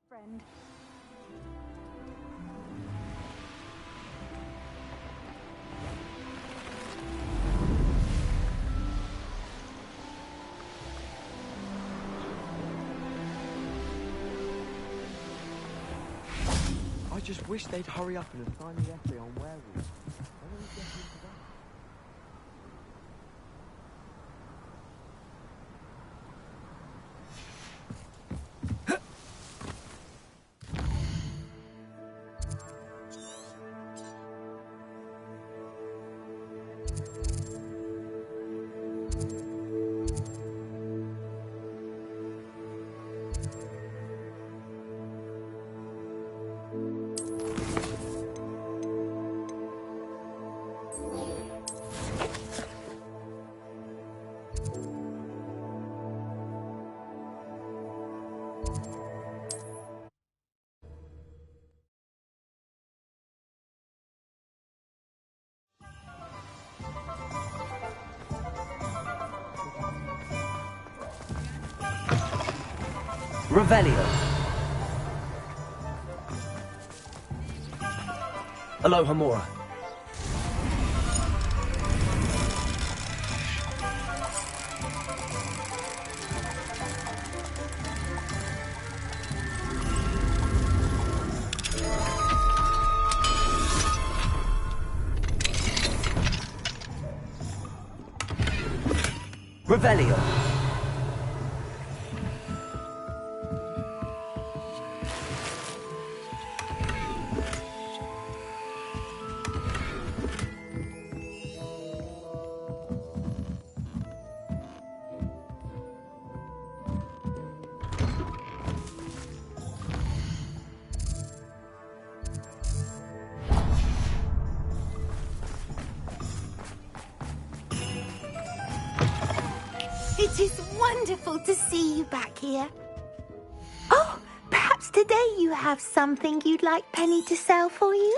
Friend. I just wish they'd hurry up and assign the essay on werewolves. When are we getting to that? Revelio. Alohomora. Revelio. It is wonderful to see you back here. Oh, perhaps today you have something you'd like Penny to sell for you?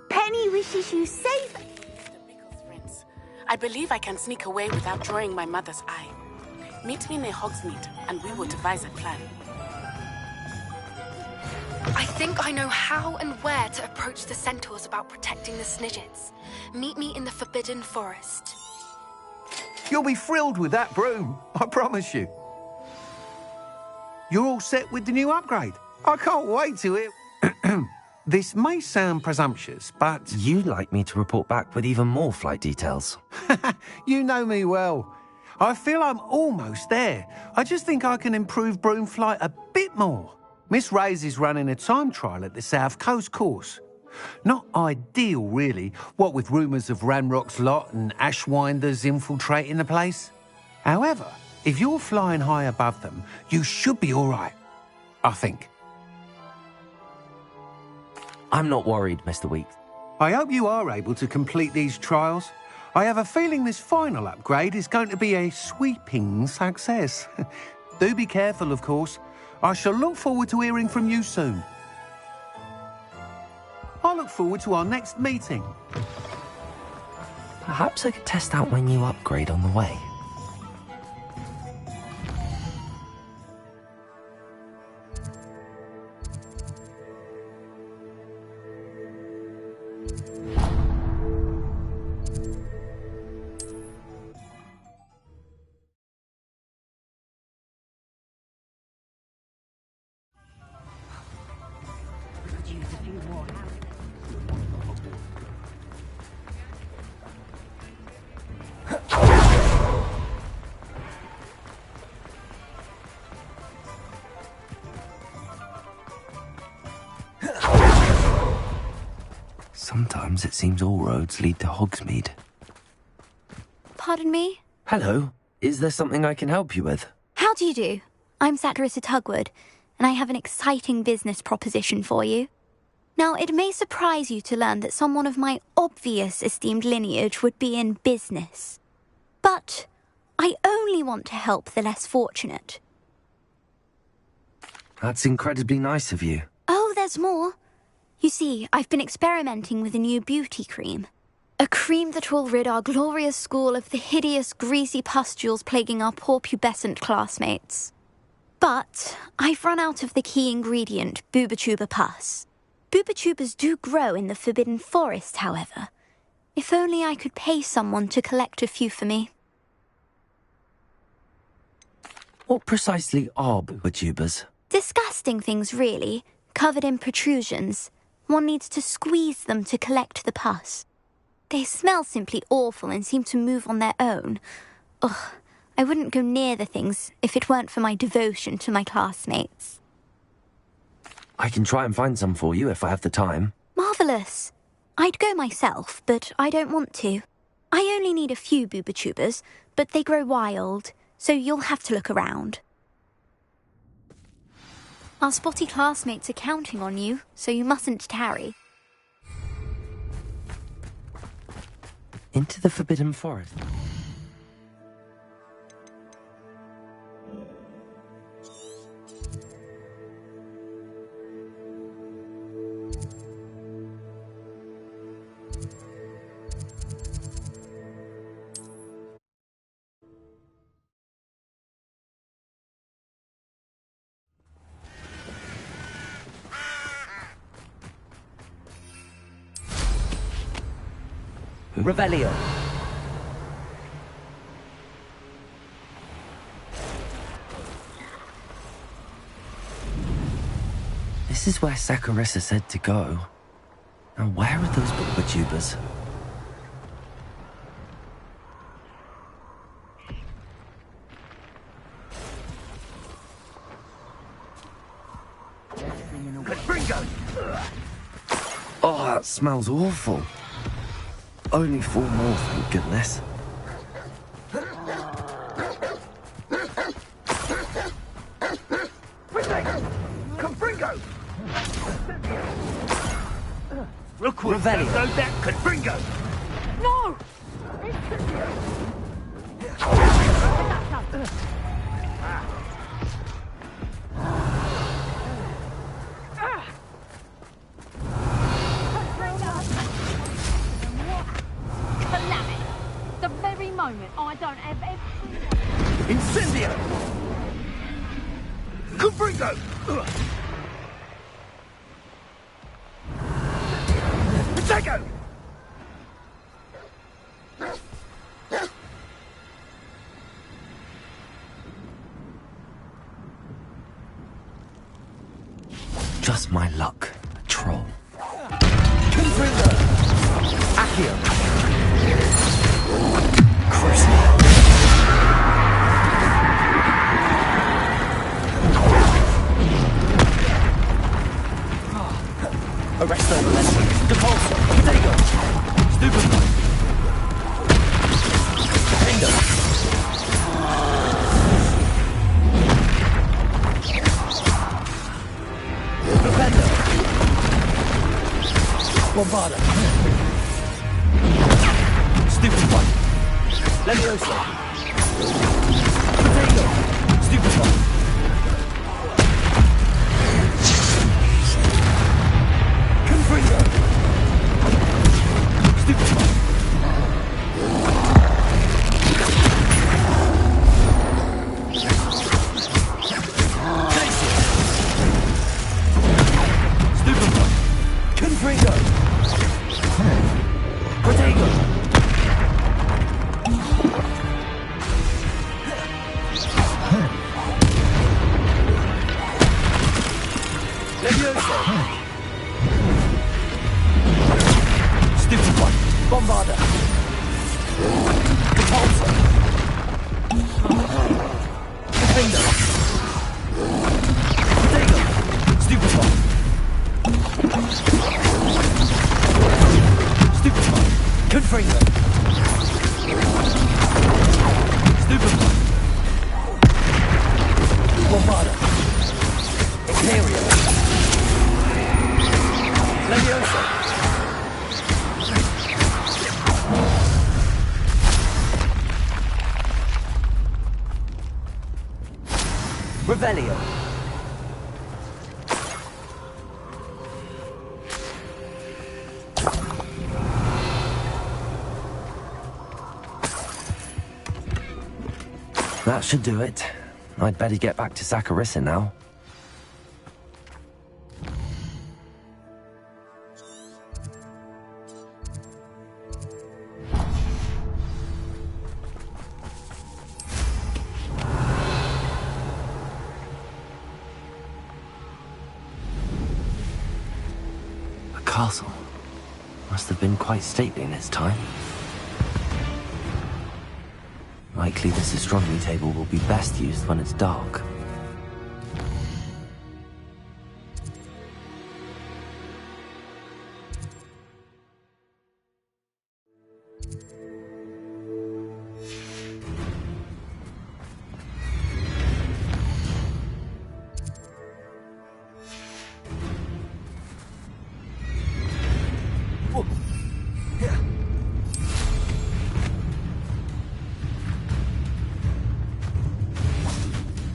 Penny wishes you safe. Mr. Bickle's friends. I believe I can sneak away without drawing my mother's eye. Meet me near Hogsmeade, and we will devise a plan. I think I know how and where to approach the centaurs about protecting the Snidgets. Meet me in the Forbidden Forest. You'll be thrilled with that broom, I promise you. You're all set with the new upgrade. I can't wait to hear... This may sound presumptuous, but... You'd like me to report back with even more flight details. You know me well. I feel I'm almost there. I just think I can improve broom flight a bit more. Miss Reyes is running a time trial at the South Coast course. Not ideal, really, what with rumours of Ranrock's lot and Ashwinders infiltrating the place. However, if you're flying high above them, you should be all right, I think. I'm not worried, Mr. Weeks. I hope you are able to complete these trials. I have a feeling this final upgrade is going to be a sweeping success. Do be careful, of course. I shall look forward to hearing from you soon. I look forward to our next meeting. Perhaps I could test out my new upgrade on the way. it seems all roads lead to Hogsmeade. Pardon me? Hello. Is there something I can help you with? How do you do? I'm Saccharissa Tugwood, and I have an exciting business proposition for you. Now, it may surprise you to learn that someone of my obvious esteemed lineage would be in business. But I only want to help the less fortunate. That's incredibly nice of you. Oh, there's more. You see, I've been experimenting with a new beauty cream. A cream that will rid our glorious school of the hideous, greasy pustules plaguing our poor pubescent classmates. But I've run out of the key ingredient, Bubatuba pus. Bubachubas do grow in the Forbidden Forest, however. If only I could pay someone to collect a few for me. What precisely are Bubachubas? Disgusting things, really, covered in protrusions. One needs to squeeze them to collect the pus. They smell simply awful and seem to move on their own. Ugh, I wouldn't go near the things if it weren't for my devotion to my classmates. I can try and find some for you if I have the time. Marvellous. I'd go myself, but I don't want to. I only need a few Bubachubas, but they grow wild, so you'll have to look around. Our spotty classmates are counting on you, so you mustn't tarry. Into the Forbidden Forest. Revelio. This is where Saccharissa said to go. Now where are those Bubachubas? Oh, that smells awful. Only 4 more, thank goodness. Confringo! Revelio. No doubt, Confringo! No! Calamity! The very moment I don't have everything. Incendio! Confringo! Protego! Just my luck. A troll. Confringo! Accio! Arresto Valenti. Depulso. Protego. Stupefy. Pendo. Propendo. Bombarda. Stupefy. Levioso. Protego. Stupefy. Confringo. Stupefy. Stupefy. Confringo. Protego. Levioso. Stupefy. Bomba. Revelio. That should do it. I'd better get back to Saccharissa now. A castle. Must have been quite stately in its time. Likely this astronomy table will be best used when it's dark.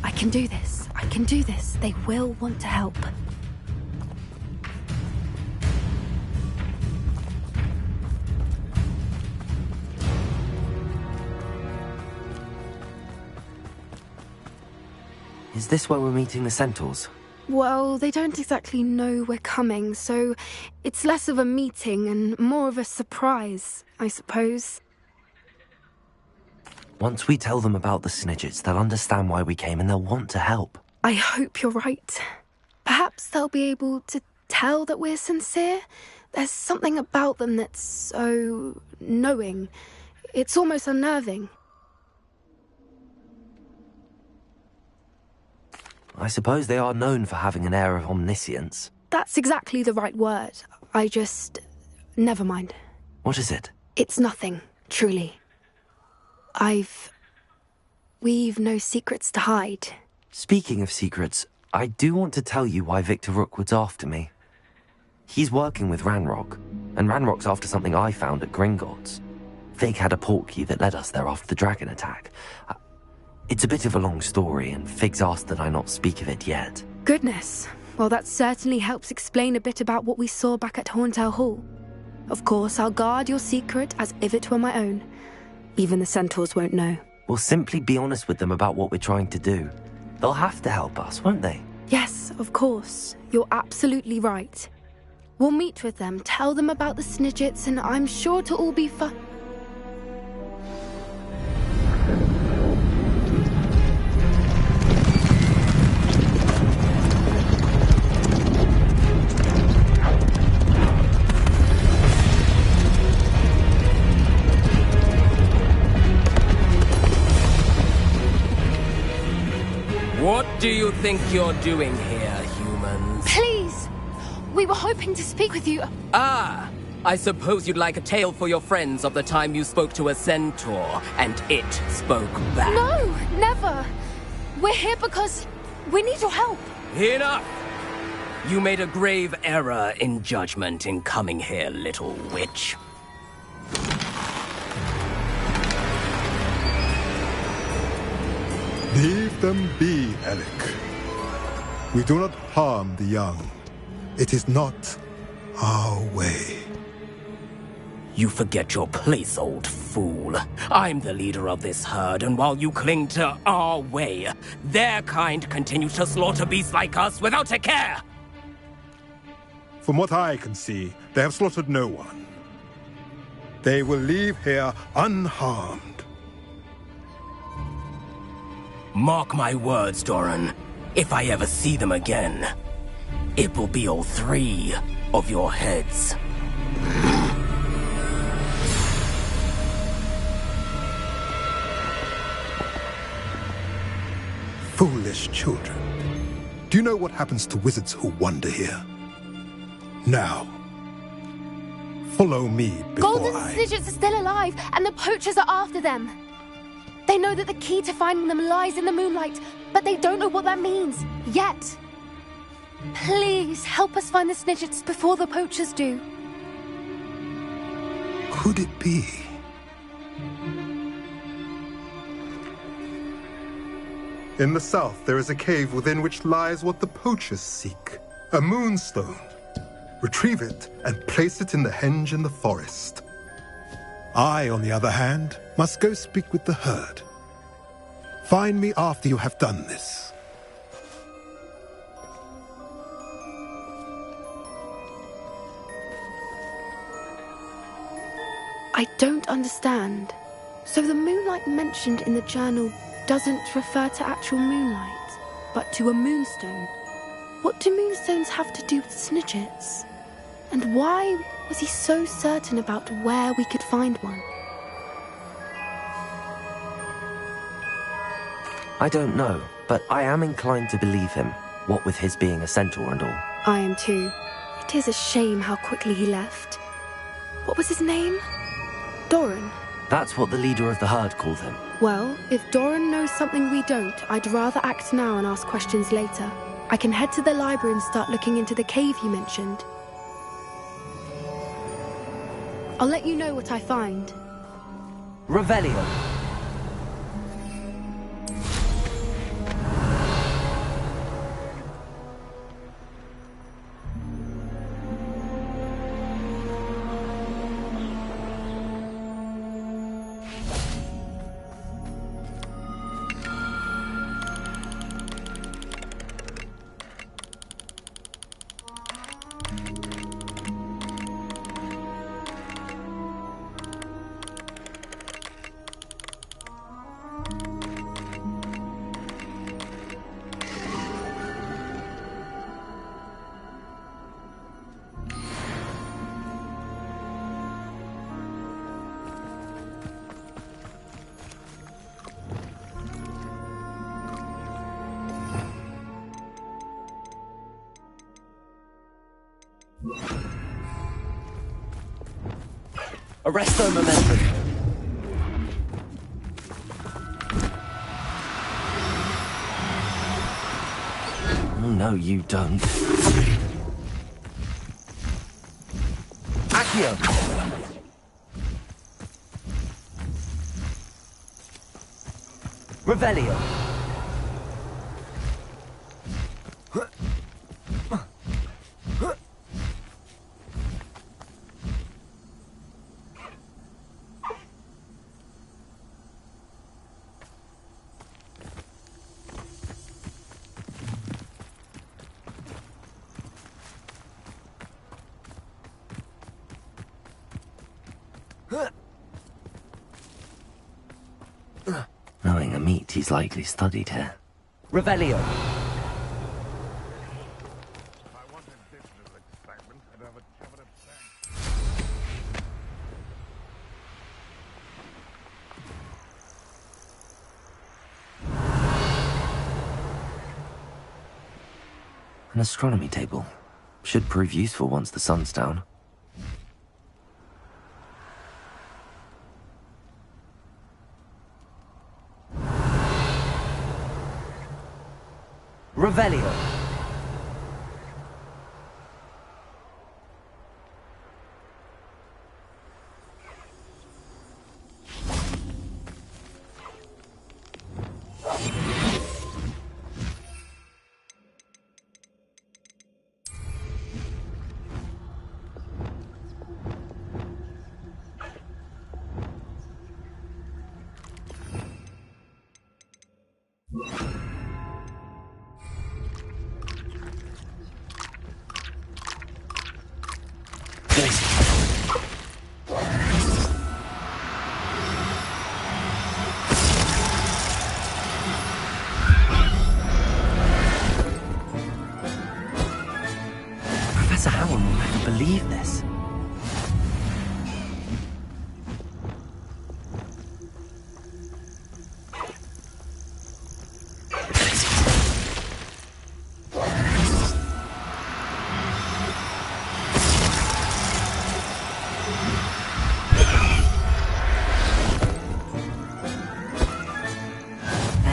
I can do this. I can do this. They will want to help. Is this where we're meeting the Centaurs? Well, they don't exactly know we're coming, so it's less of a meeting and more of a surprise, I suppose. Once we tell them about the Snidgets, they'll understand why we came and they'll want to help. I hope you're right. Perhaps they'll be able to tell that we're sincere. There's something about them that's so knowing. It's almost unnerving. I suppose they are known for having an air of omniscience. That's exactly the right word. Never mind. What is it? It's nothing, truly. We've no secrets to hide. Speaking of secrets, I do want to tell you why Victor Rookwood's after me. He's working with Ranrock, and Ranrock's after something I found at Gringotts. Fig had a portkey that led us there after the dragon attack. It's a bit of a long story, and Fig's asked that I not speak of it yet. Goodness. Well, that certainly helps explain a bit about what we saw back at Horntail Hall. Of course, I'll guard your secret as if it were my own. Even the Centaurs won't know. We'll simply be honest with them about what we're trying to do. They'll have to help us, won't they? Yes, of course. You're absolutely right. We'll meet with them, tell them about the Snidgets, and I'm sure it'll all be fun. What do you think you're doing here, humans? Please! We were hoping to speak with you. Ah! I suppose you'd like a tale for your friends of the time you spoke to a centaur, and it spoke back. No, never! We're here because we need your help. Enough! You made a grave error in judgment in coming here, little witch. Leave them be, Alec. We do not harm the young. It is not our way. You forget your place, old fool. I'm the leader of this herd, and while you cling to our way, their kind continue to slaughter beasts like us without a care! From what I can see, they have slaughtered no one. They will leave here unharmed. Mark my words, Doran. If I ever see them again, it will be all 3 of your heads. Foolish children. Do you know what happens to wizards who wander here? Now, follow me before Golden Snidgets are still alive, and the poachers are after them. They know that the key to finding them lies in the moonlight, but they don't know what that means, yet. Please, help us find the Snidgets before the poachers do. Could it be? In the south, there is a cave within which lies what the poachers seek. A moonstone. Retrieve it and place it in the henge in the forest. I, on the other hand, must go speak with the herd. Find me after you have done this. I don't understand. So the moonlight mentioned in the journal doesn't refer to actual moonlight, but to a moonstone. What do moonstones have to do with Snidgets? And why was he so certain about where we could find one? I don't know, but I am inclined to believe him, what with his being a centaur and all. I am too. It is a shame how quickly he left. What was his name? Doran. That's what the leader of the herd called him. Well, if Doran knows something we don't, I'd rather act now and ask questions later. I can head to the library and start looking into the cave you mentioned. I'll let you know what I find. Revelio. Arresto momentum. Oh, no, you don't. Accio! Revelio! Knowing a meat, he's likely studied here. Revelio! An astronomy table. Should prove useful once the sun's down. Revelio! Professor Howell will never believe this.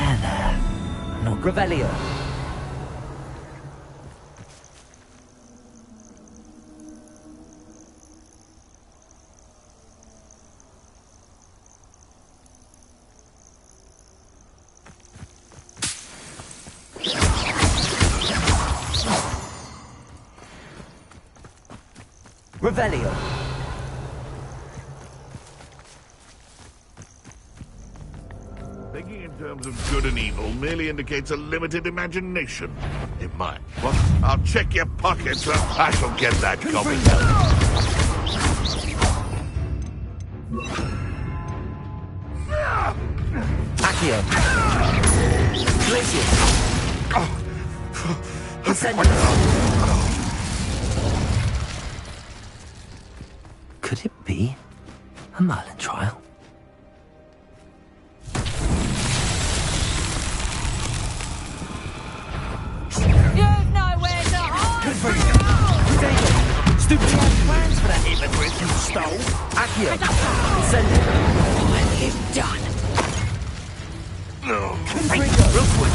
There. Not Revelio. Revelio. Thinking in terms of good and evil merely indicates a limited imagination. It might. Well, I'll check your pockets. I shall get that covered. Accio. Glacius. Incendio. Could it be a Merlin trial? You've nowhere to hide! Stupid. Plans for that inventory you stole. Accio. Incendio. What have you done? Real quick.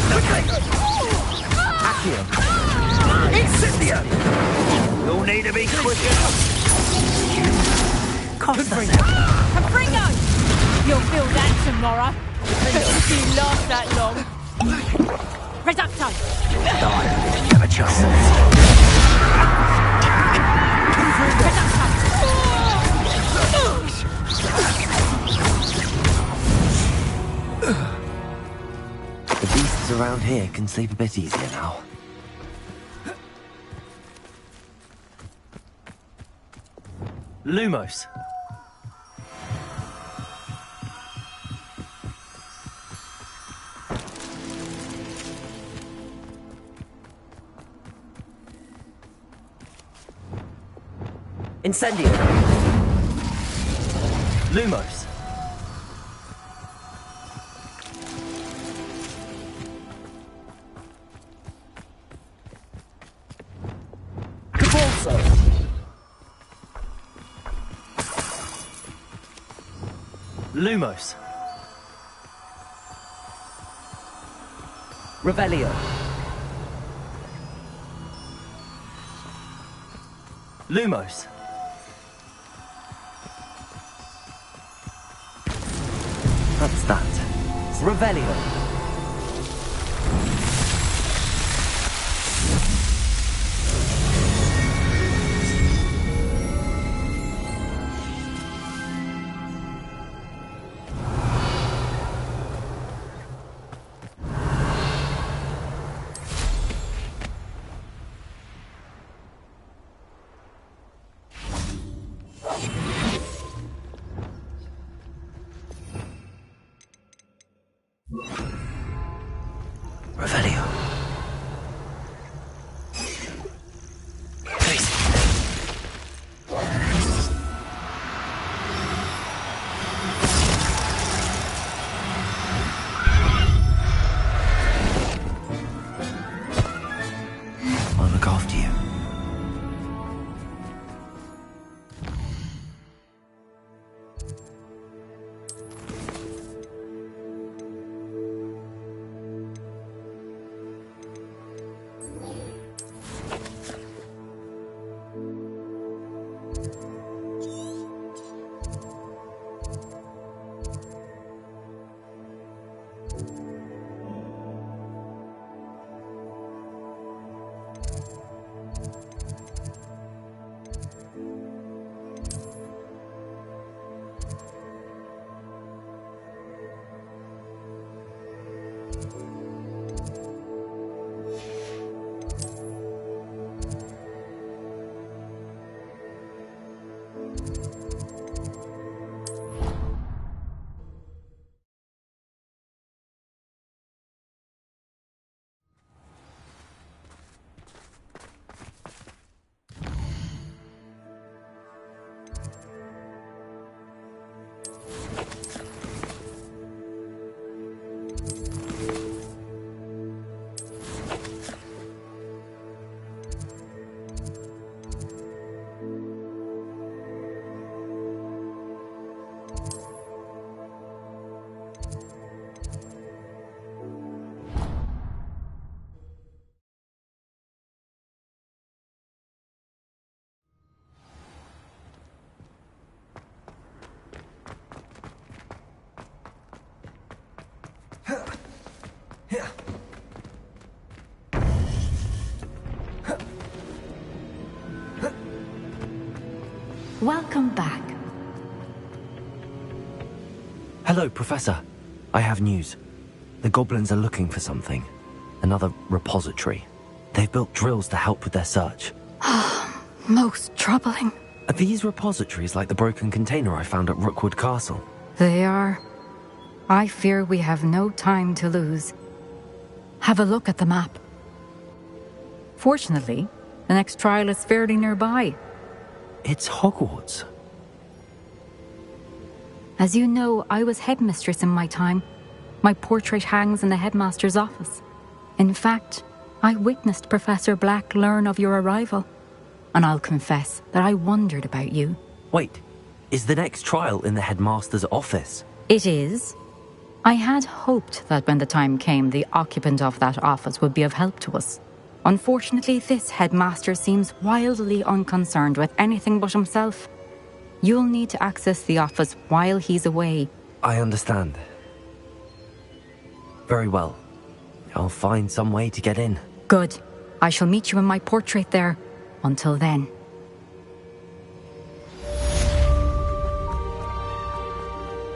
Accio. Incendio. You'll need to be quicker. Confringo! You'll feel that tomorrow. If you last that long. Reducto! Die. You have a chance. The beasts around here can sleep a bit easier now. Lumos. Incendio. Lumos. Cabalso. Lumos. Revelio. Lumos. That's that. Revelio. Revelio. Please. I'll look after you. Welcome back. Hello, Professor. I have news. The goblins are looking for something. Another repository. They've built drills to help with their search. Most troubling. Are these repositories like the broken container I found at Rookwood Castle? They are. I fear we have no time to lose. Have a look at the map. Fortunately, the next trial is fairly nearby. It's Hogwarts. As you know, I was headmistress in my time. My portrait hangs in the headmaster's office. In fact, I witnessed Professor Black learn of your arrival. And I'll confess that I wondered about you. Wait, is the next trial in the headmaster's office? It is. I had hoped that when the time came, the occupant of that office would be of help to us. Unfortunately, this headmaster seems wildly unconcerned with anything but himself. You'll need to access the office while he's away. I understand. Very well. I'll find some way to get in. Good. I shall meet you in my portrait there. Until then.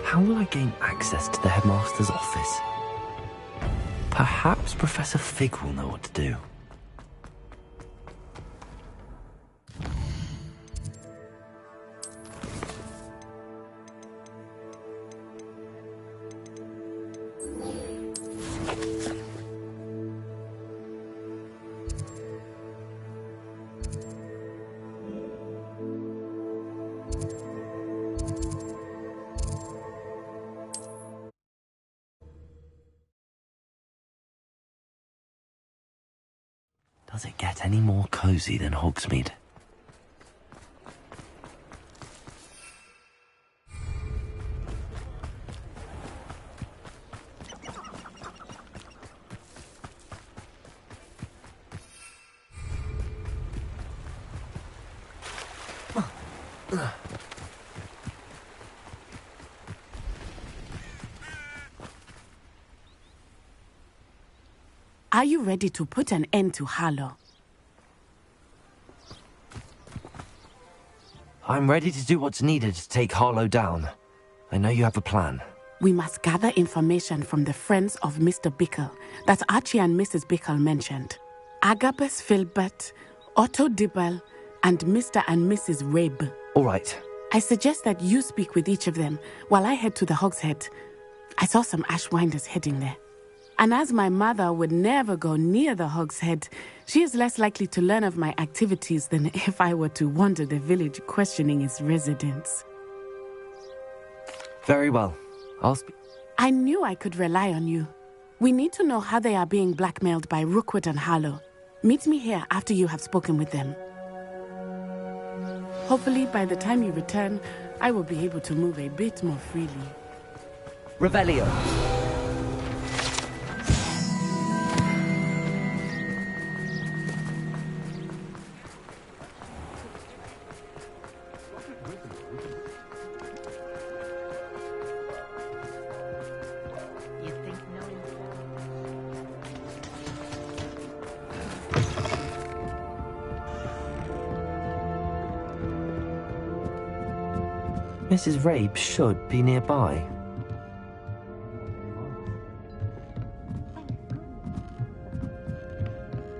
How will I gain access to the headmaster's office? Perhaps Professor Fig will know what to do. Does it get any more cozy than Hogsmeade? Are you ready to put an end to Harlow? I'm ready to do what's needed to take Harlow down. I know you have a plan. We must gather information from the friends of Mr. Bickle that Archie and Mrs. Bickle mentioned. Agabus Filbert, Otto Dibble, and Mr. and Mrs. Rabe. All right. I suggest that you speak with each of them while I head to the Hogshead. I saw some Ashwinders heading there. And as my mother would never go near the Hogshead, she is less likely to learn of my activities than if I were to wander the village questioning its residents. Very well. I knew I could rely on you. We need to know how they are being blackmailed by Rookwood and Harlow. Meet me here after you have spoken with them. Hopefully, by the time you return, I will be able to move a bit more freely. Revelio. Mrs. Rabe should be nearby.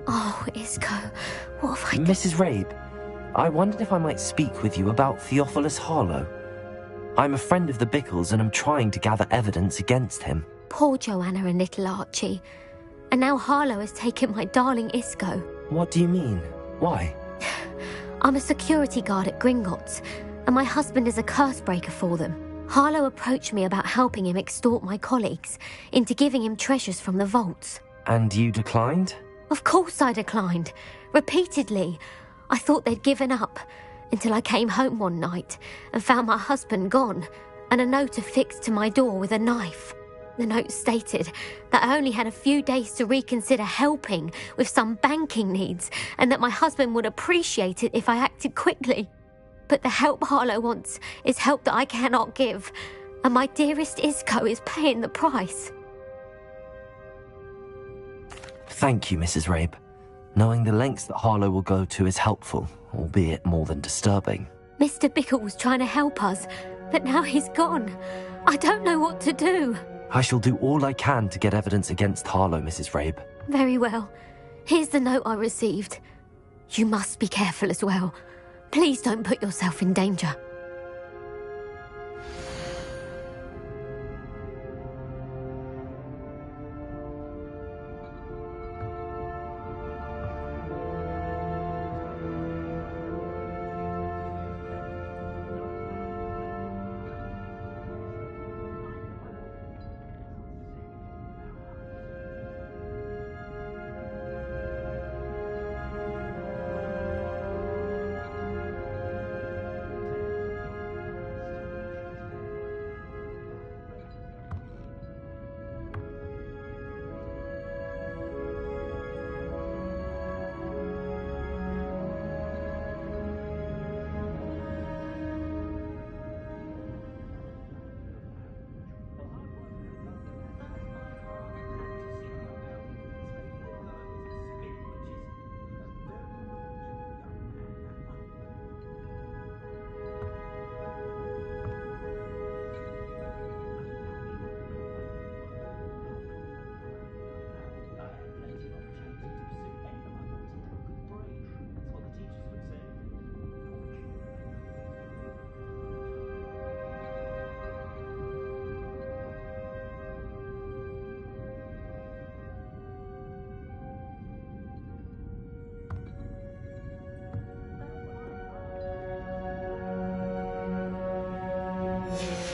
Oh, Isco, what have I done? Mrs. Rabe, I wondered if I might speak with you about Theophilus Harlow. I'm a friend of the Bickles and I'm trying to gather evidence against him. Poor Joanna and little Archie. And now Harlow has taken my darling Isco. What do you mean? Why? I'm a security guard at Gringotts, and my husband is a curse breaker for them. Harlow approached me about helping him extort my colleagues into giving him treasures from the vaults. And you declined? Of course I declined. Repeatedly. I thought they'd given up, until I came home one night and found my husband gone, and a note affixed to my door with a knife. The note stated that I only had a few days to reconsider helping with some banking needs, and that my husband would appreciate it if I acted quickly. But the help Harlow wants is help that I cannot give, and my dearest Isco is paying the price. Thank you, Mrs. Rabe. Knowing the lengths that Harlow will go to is helpful, albeit more than disturbing. Mr. Bickle was trying to help us, but now he's gone. I don't know what to do. I shall do all I can to get evidence against Harlow, Mrs. Rabe. Very well. Here's the note I received. You must be careful as well. Please don't put yourself in danger.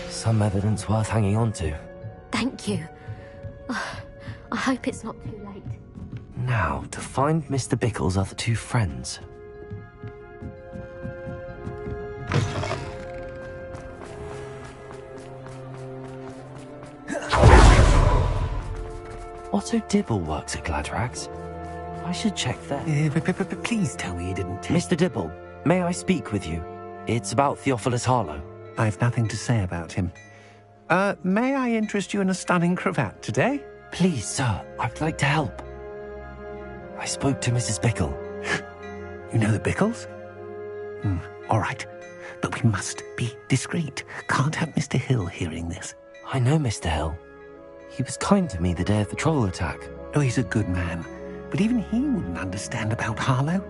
Some evidence worth hanging on to. Thank you. I hope it's not too late. Now, to find Mr. Bickle's other two friends. Otto Dibble works at Gladrags. I should check there. Please tell me you didn't take... Mr. Dibble, may I speak with you? It's about Theophilus Harlow. I've nothing to say about him. May I interest you in a stunning cravat today? Please, sir, I'd like to help. I spoke to Mrs. Bickle. You know the Bickles? All right, but we must be discreet. Can't have Mr. Hill hearing this. I know Mr. Hill. He was kind to me the day of the troll attack. Oh, he's a good man, but even he wouldn't understand about Harlow.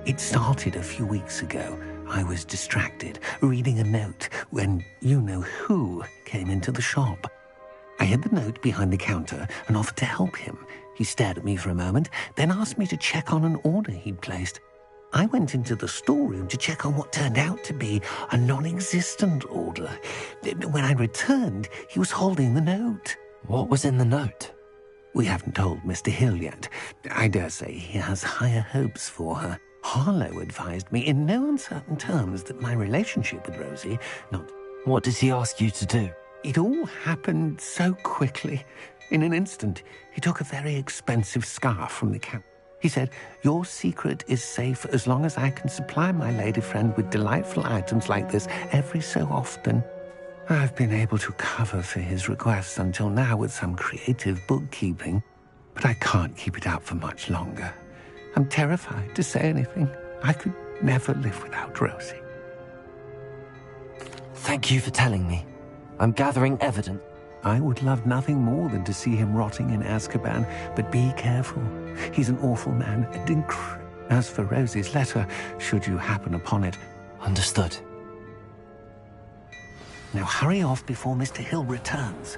It started a few weeks ago. I was distracted, reading a note, when you-know-who came into the shop. I hid the note behind the counter and offered to help him. He stared at me for a moment, then asked me to check on an order he'd placed. I went into the storeroom to check on what turned out to be a non-existent order. When I returned, he was holding the note. What was in the note? We haven't told Mr. Hill yet. I dare say he has higher hopes for her. Harlow advised me in no uncertain terms that my relationship with Rosie, not... What does he ask you to do? It all happened so quickly. In an instant, he took a very expensive scarf from the counter. He said, "Your secret is safe as long as I can supply my lady friend with delightful items like this every so often." I've been able to cover for his requests until now with some creative bookkeeping, but I can't keep it up for much longer. I'm terrified to say anything. I could never live without Rosie. Thank you for telling me. I'm gathering evidence. I would love nothing more than to see him rotting in Azkaban, but be careful. He's an awful man and As for Rosie's letter, should you happen upon it... Understood. Now hurry off before Mr. Hill returns.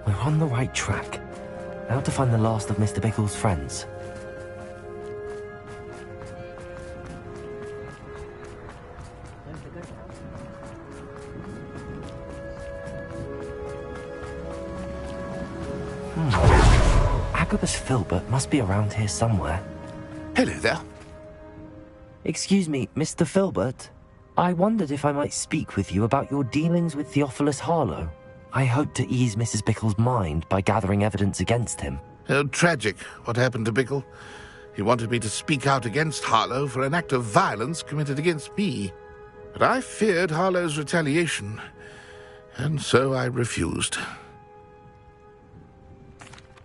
We're on the right track. Now to find the last of Mr. Bickle's friends. Agabus Filbert must be around here somewhere. Hello there. Excuse me, Mr. Filbert. I wondered if I might speak with you about your dealings with Theophilus Harlow. I hope to ease Mrs. Bickle's mind by gathering evidence against him. Tragic, what happened to Bickle. He wanted me to speak out against Harlow for an act of violence committed against me. But I feared Harlow's retaliation, and so I refused.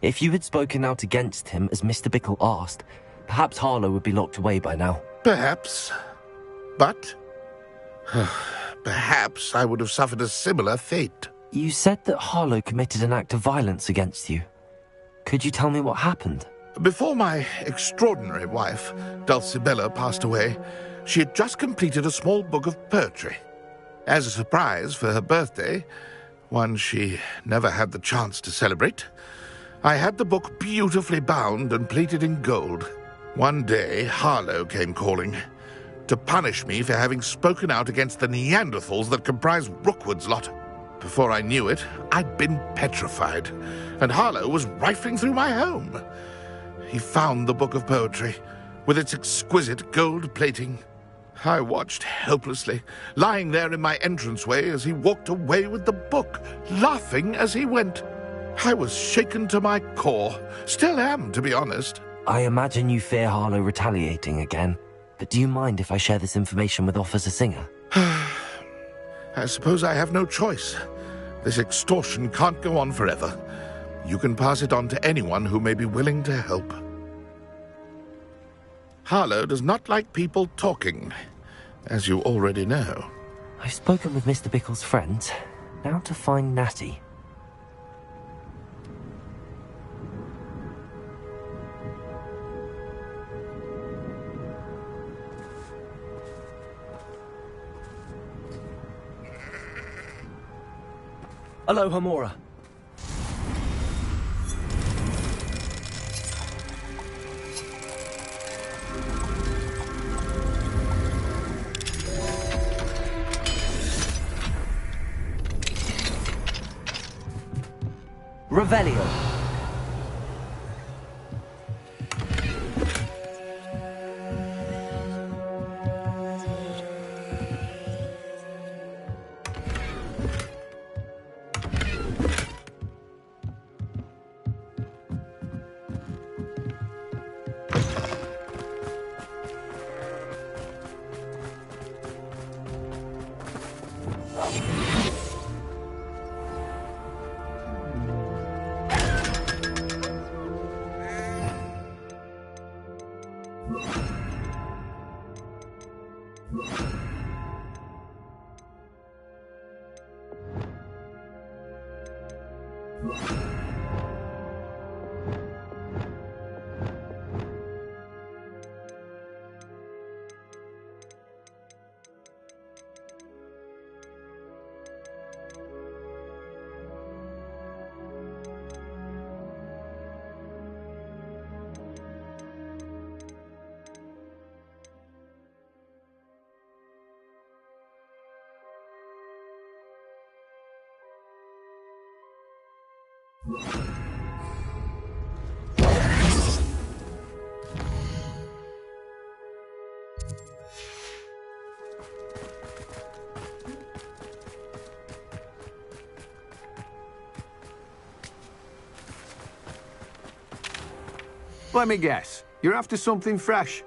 If you had spoken out against him as Mr. Bickle asked, perhaps Harlow would be locked away by now. Perhaps. But perhaps I would have suffered a similar fate. You said that Harlow committed an act of violence against you. Could you tell me what happened? Before my extraordinary wife, Dulcibella, passed away, she had just completed a small book of poetry. As a surprise for her birthday, one she never had the chance to celebrate, I had the book beautifully bound and plated in gold. One day, Harlow came calling to punish me for having spoken out against the Neanderthals that comprise Rookwood's lot. Before I knew it, I'd been petrified, and Harlow was rifling through my home. He found the book of poetry, with its exquisite gold plating. I watched helplessly, lying there in my entranceway as he walked away with the book, laughing as he went. I was shaken to my core. Still am, to be honest. I imagine you fear Harlow retaliating again, but do you mind if I share this information with Officer Singer? I suppose I have no choice. This extortion can't go on forever. You can pass it on to anyone who may be willing to help. Harlow does not like people talking, as you already know. I've spoken with Mr. Bickle's friends. Now to find Natty. Aloha, Mora. Revelio. Let me guess. You're after something fresh.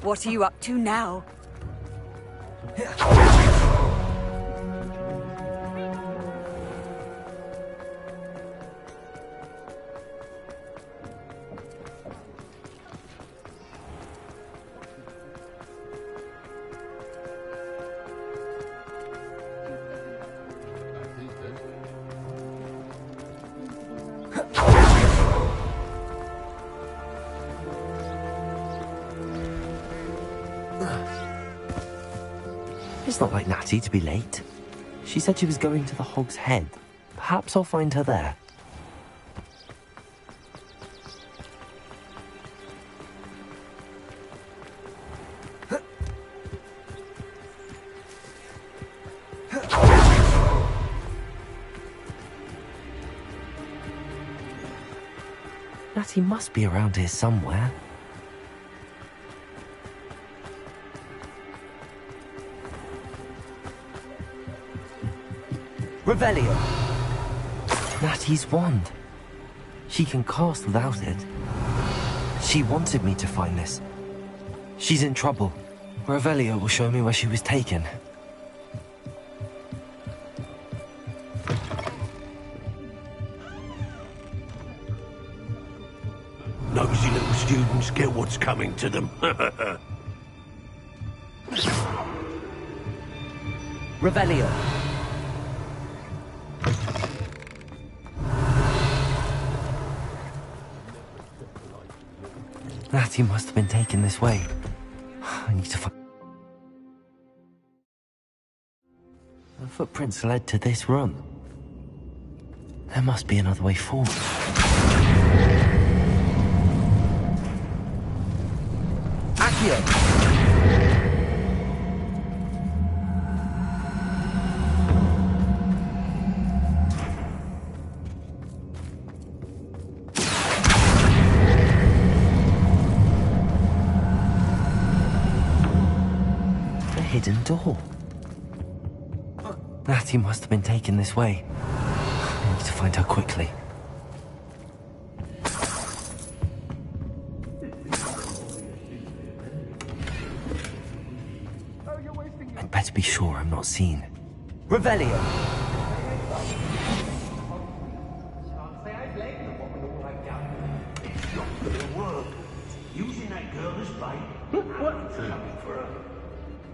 What are you up to now? It's not like Natty to be late. She said she was going to the Hog's Head. Perhaps I'll find her there. Natty must be around here somewhere. Revelio! Natty's wand. She can cast without it. She wanted me to find this. She's in trouble. Revelio will show me where she was taken. Nosy little students get what's coming to them. Revelio! Natty must have been taken this way. I need to find... The footprints led to this room. There must be another way forward. Accio! Hidden door. Natty must have been taken this way. I need to find her quickly. I'd better be sure I'm not seen. Revelio! Using that girl as bait. What's coming for her?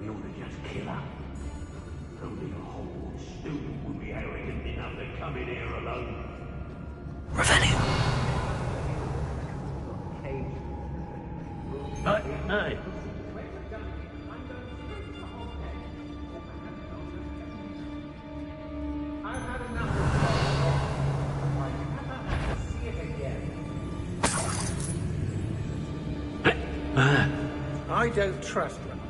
We ought to just kill her. Only a whole student would be arrogant enough to come in here alone. Revelio! Hey. I don't trust them.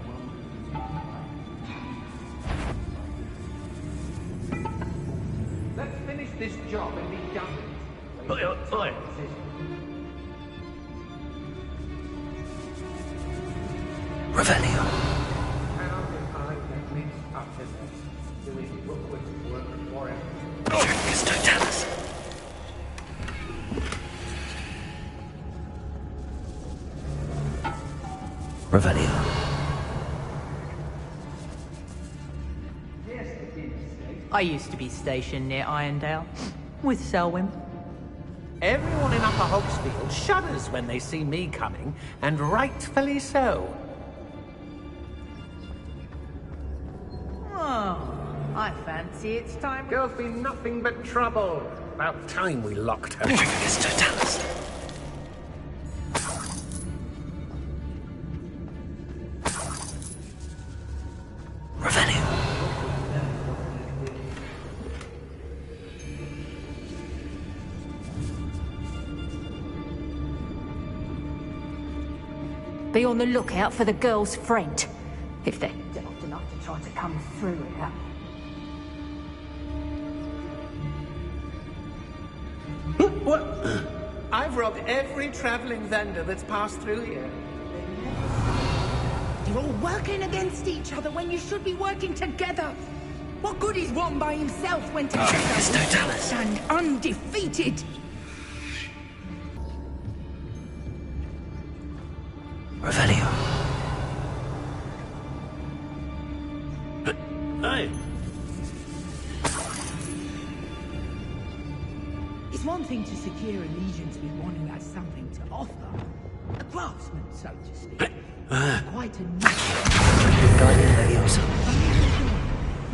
Let's finish this job and be done with it. Oi. Revelio! How did I get mixed up in this? Doing Rookwood's work for him? Totalis! Revelio. I used to be stationed near Irondale with Selwyn. Everyone in Upper Hogsfield shudders when they see me coming, and rightfully so. Oh, I fancy it's time. Girl's been nothing but trouble. About time we locked her. Totalis. Revelio. Be on the lookout for the girl's friend, if they're daft enough to try to come through here. What? I've robbed every travelling vendor that's passed through here. You're all working against each other when you should be working together. What good is one by himself when together we stand undefeated? Revelio. Hey! It's one thing to secure allegiance with one who has something to offer. A craftsman, so to speak. Quite another.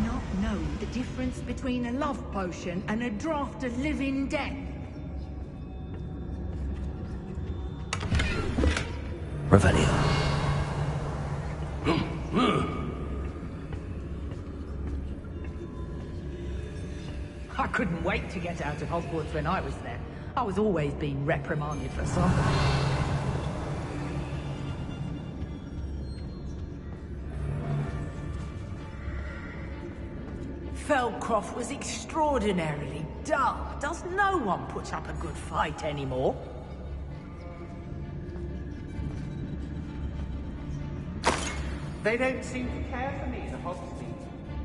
Not know the difference between a love potion and a draught of living death. Revelio. I couldn't wait to get out of Hogwarts when I was there. I was always being reprimanded for something. Feldcroft was extraordinarily dark. Does no one put up a good fight anymore? They don't seem to care for me in Hogsmeade.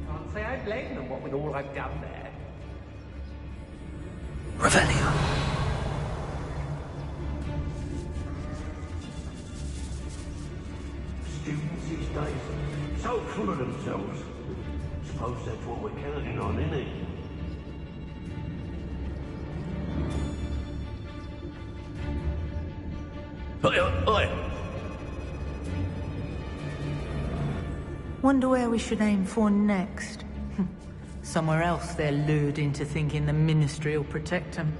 Can't say I blame them, what with all I've done there. Revelio. Students these days, so full of themselves. Suppose that's what we're counting on, isn't it? Oi! Wonder where we should aim for next. Somewhere else they're lured into thinking the Ministry will protect them.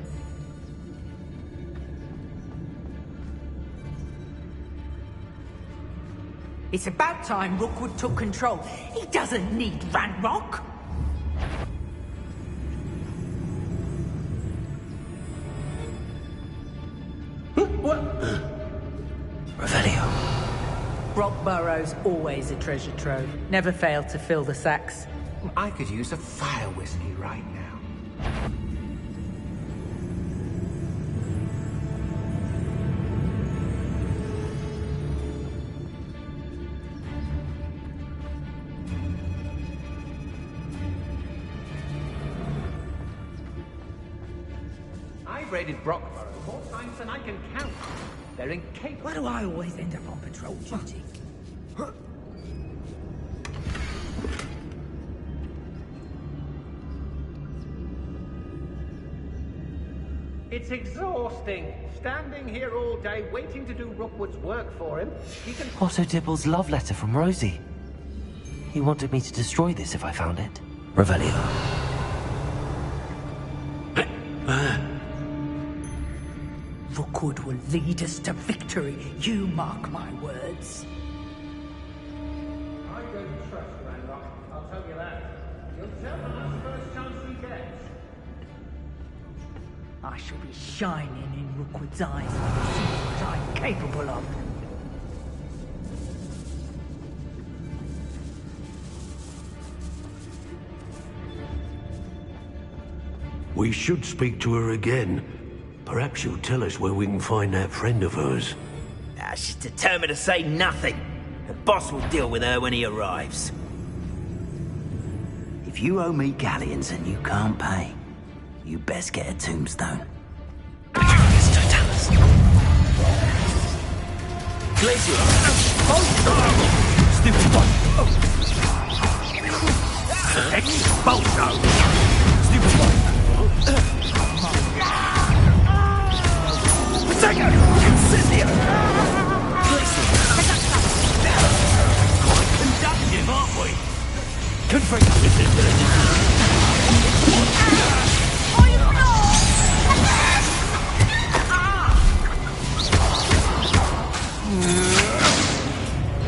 It's about time Rookwood took control. He doesn't need Ranrock. What? Revelio. Rockburrow's always a treasure trove. Never failed to fill the sacks. I could use a fire whiskey right now. I've raided Brockborough more times than I can count. They're incapable. Why do I always end up on patrol duty? It's exhausting. Standing here all day waiting to do Rookwood's work for him. He can... Otto Dibble's love letter from Rosie. He wanted me to destroy this if I found it. Revelio. Rookwood will lead us to victory. You mark my words. I don't trust Ranrock, I'll tell you that. He'll tell us first chance he gets. I shall be shining in Rookwood's eyes when he sees what I'm capable of. We should speak to her again. Perhaps she'll tell us where we can find that friend of hers. She's determined to say nothing. The boss will deal with her when he arrives. If you owe me galleons and you can't pay, you best get a tombstone. Glacier! Stupid one! Expulso! Stupid one! Protego! Incendio! Glacier! Quite conductive, aren't we?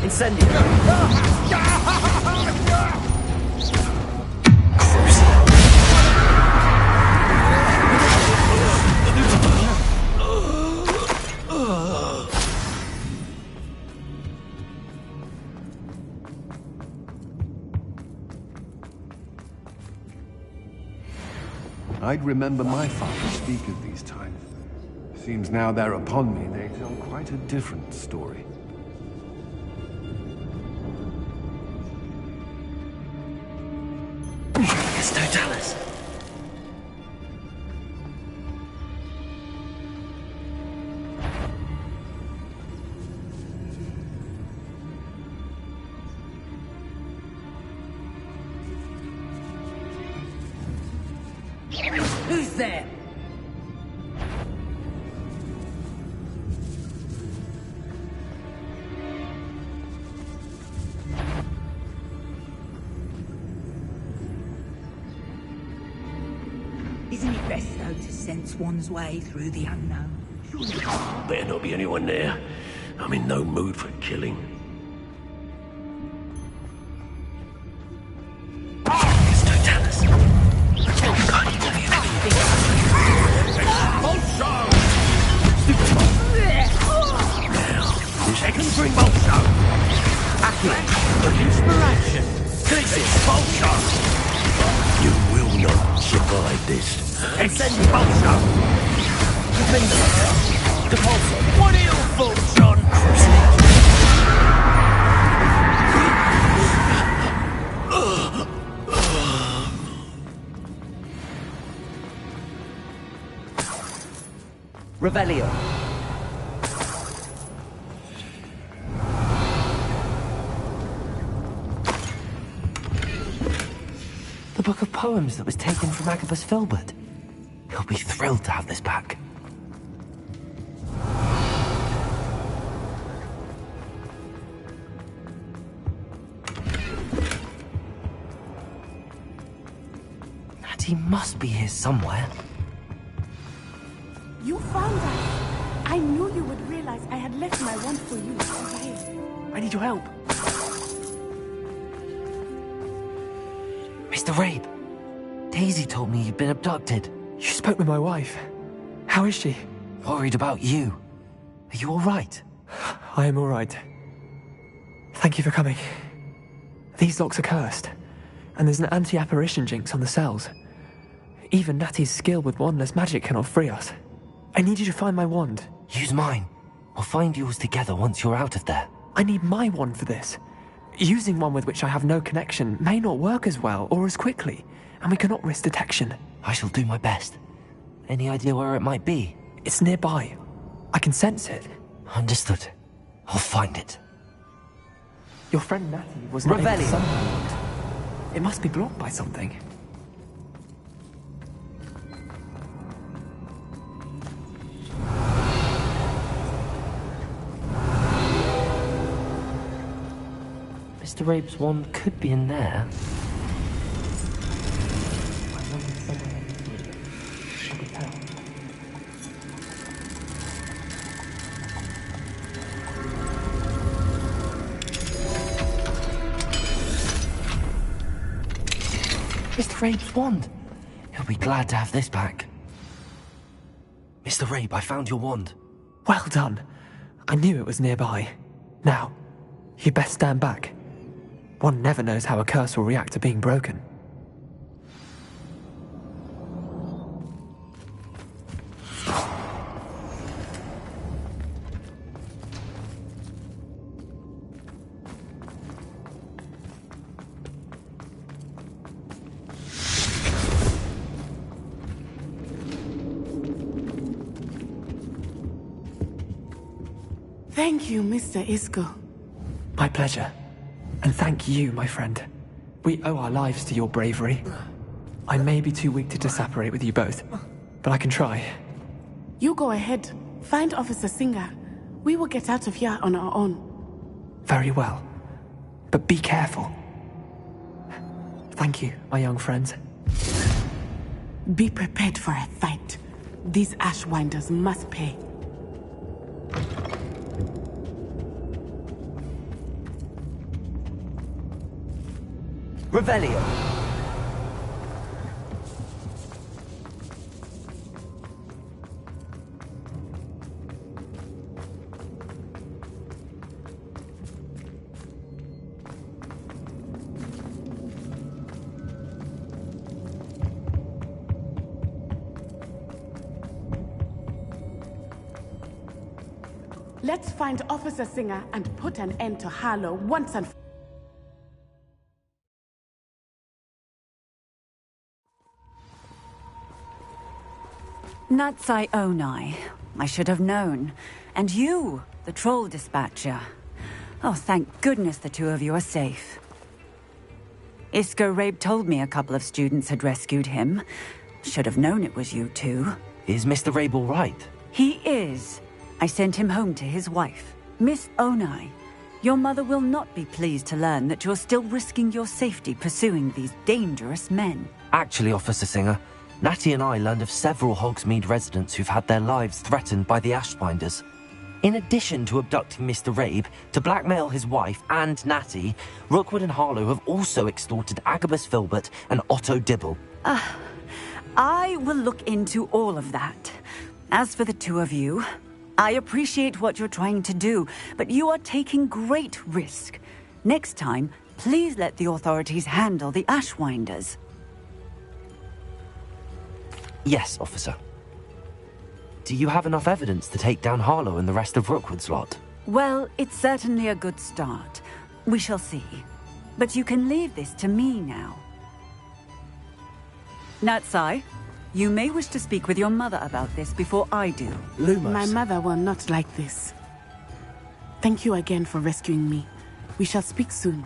Incendio! I'd remember my father speak of these times. Seems now they're upon me, they tell quite a different story. It's Totalis. Who's there? Isn't it best, though, to sense one's way through the unknown? Better not be anyone there. I'm in no mood for killing. Second bring Bolsho! Accolade of inspiration! Crisis Bolsho! You will not survive this. Extend Bolsho! The Bolsho! What ill thoughts, John? Revelio. The book of poems that was taken from Agabus Filbert. He'll be thrilled to have this back. Natty must be here somewhere. You found us. I knew you would realize I had left my wand for you. Over here. I need your help. Mr. Rabe, Daisy told me you'd been abducted. You spoke with my wife. How is she? Worried about you. Are you all right? I am all right. Thank you for coming. These locks are cursed, and there's an anti-apparition jinx on the cells. Even Natty's skill with wandless magic cannot free us. I need you to find my wand. Use mine. We'll find yours together once you're out of there. I need my wand for this. Using one with which I have no connection may not work as well or as quickly, and we cannot risk detection. I shall do my best. Any idea where it might be? It's nearby. I can sense it. Understood. I'll find it. Your friend Natty was not able to Revelio. summon the wand. It must be blocked by something. Mr. Rabe's wand could be in there. Mr. Rabe's wand! He'll be glad to have this back. Mr. Rabe, I found your wand. Well done. I knew it was nearby. Now, you best stand back. One never knows how a curse will react to being broken. Thank you, Mr. Isco. My pleasure. And thank you, my friend. We owe our lives to your bravery. I may be too weak to disapparate with you both, but I can try. You go ahead. Find Officer Singer. We will get out of here on our own. Very well. But be careful. Thank you, my young friends. Be prepared for a fight. These Ashwinders must pay. Revelio. Let's find Officer Singer and put an end to Harlow once and for all. Natsai Onai. I should have known. And you, the troll dispatcher. Oh, thank goodness the two of you are safe. Isco Rabe told me a couple of students had rescued him, Should have known it was you two. Is Mr. Rabe all right? He is. I sent him home to his wife. Miss Onai, your mother will not be pleased to learn that you're still risking your safety pursuing these dangerous men. Actually, Officer Singer, Natty and I learned of several Hogsmeade residents who've had their lives threatened by the Ashbinders. In addition to abducting Mr. Rabe to blackmail his wife and Natty, Rookwood and Harlow have also extorted Agabus Filbert and Otto Dibble. I will look into all of that. As for the two of you, I appreciate what you're trying to do, but you are taking great risk. Next time, please let the authorities handle the Ashwinders. Yes, officer. Do you have enough evidence to take down Harlow and the rest of Rookwood's lot? Well, it's certainly a good start. We shall see. But you can leave this to me now. Natsai, you may wish to speak with your mother about this before I do. Lumos. My mother will not like this. Thank you again for rescuing me. We shall speak soon.